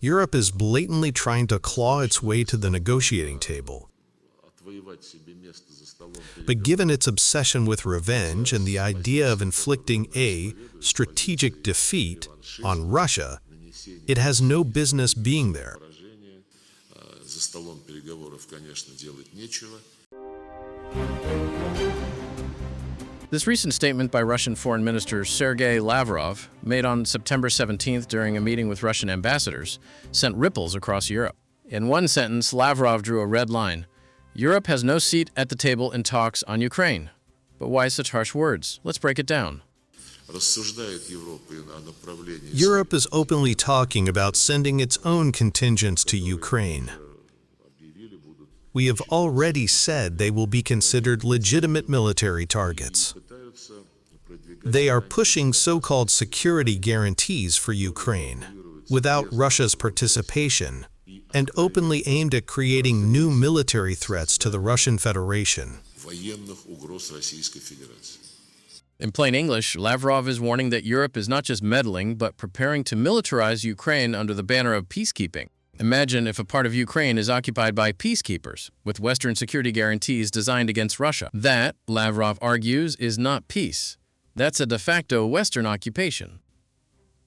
Europe is blatantly trying to claw its way to the negotiating table. But given its obsession with revenge and the idea of inflicting a strategic defeat on Russia, it has no business being there. This recent statement by Russian Foreign Minister Sergey Lavrov, made on September 17th during a meeting with Russian ambassadors, sent ripples across Europe. In one sentence, Lavrov drew a red line. Europe has no seat at the table in talks on Ukraine. But why such harsh words? Let's break it down. Europe is openly talking about sending its own contingents to Ukraine. We have already said they will be considered legitimate military targets. They are pushing so-called security guarantees for Ukraine, without Russia's participation, and openly aimed at creating new military threats to the Russian Federation. In plain English, Lavrov is warning that Europe is not just meddling, but preparing to militarize Ukraine under the banner of peacekeeping. Imagine if a part of Ukraine is occupied by peacekeepers, with Western security guarantees designed against Russia. That, Lavrov argues, is not peace. That's a de facto Western occupation.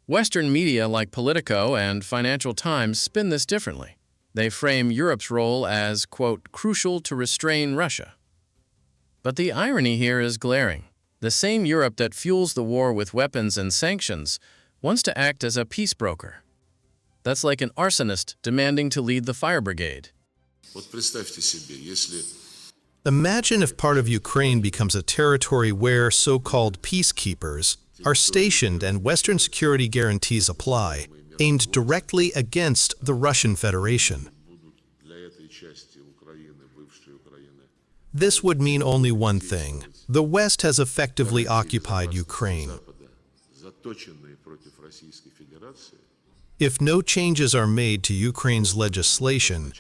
Western media like Politico and Financial Times spin this differently. They frame Europe's role as, quote, crucial to restrain Russia. But the irony here is glaring. The same Europe that fuels the war with weapons and sanctions wants to act as a peace broker. That's like an arsonist demanding to lead the fire brigade. Imagine if part of Ukraine becomes a territory where so-called peacekeepers are stationed and Western security guarantees apply, aimed directly against the Russian Federation. This would mean only one thing. The West has effectively occupied Ukraine. If no changes are made to Ukraine's legislation,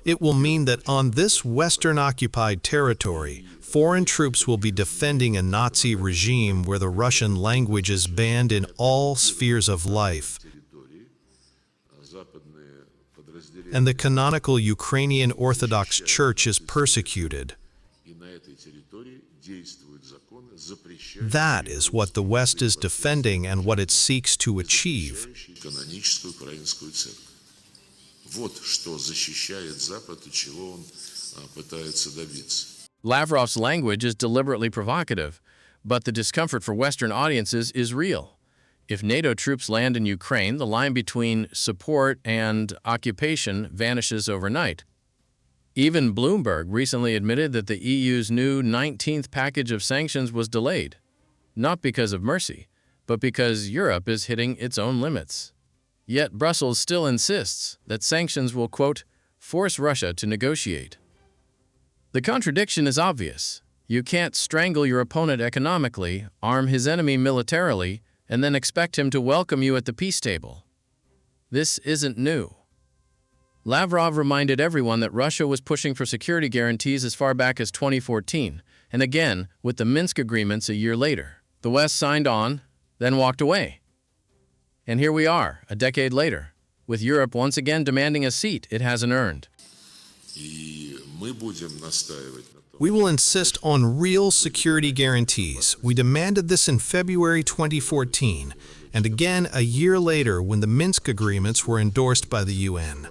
it will mean that on this Western-occupied territory, foreign troops will be defending a Nazi regime where the Russian language is banned in all spheres of life, and the canonical Ukrainian Orthodox Church is persecuted. That is what the West is defending and what it seeks to achieve. Lavrov's language is deliberately provocative, but the discomfort for Western audiences is real. If NATO troops land in Ukraine, the line between support and occupation vanishes overnight. Even Bloomberg recently admitted that the EU's new 19th package of sanctions was delayed, not because of mercy, but because Europe is hitting its own limits. Yet Brussels still insists that sanctions will, quote, force Russia to negotiate. The contradiction is obvious. You can't strangle your opponent economically, arm his enemy militarily, and then expect him to welcome you at the peace table. This isn't new. Lavrov reminded everyone that Russia was pushing for security guarantees as far back as 2014, and again with the Minsk agreements a year later. The West signed on, then walked away. And here we are, a decade later, with Europe once again demanding a seat it hasn't earned. We will insist on real security guarantees. We demanded this in February 2014, and again a year later when the Minsk agreements were endorsed by the UN.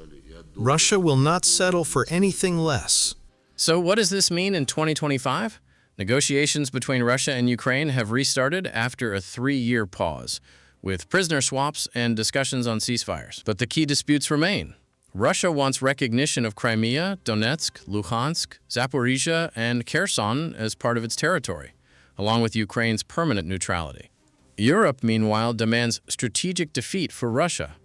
Russia will not settle for anything less. So what does this mean in 2025? Negotiations between Russia and Ukraine have restarted after a 3-year pause, with prisoner swaps and discussions on ceasefires. But the key disputes remain. Russia wants recognition of Crimea, Donetsk, Luhansk, Zaporizhia, and Kherson as part of its territory, along with Ukraine's permanent neutrality. Europe, meanwhile, demands strategic defeat for Russia.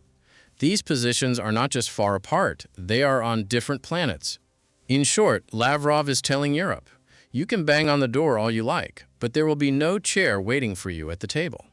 These positions are not just far apart, they are on different planets. In short, Lavrov is telling Europe, you can bang on the door all you like, but there will be no chair waiting for you at the table.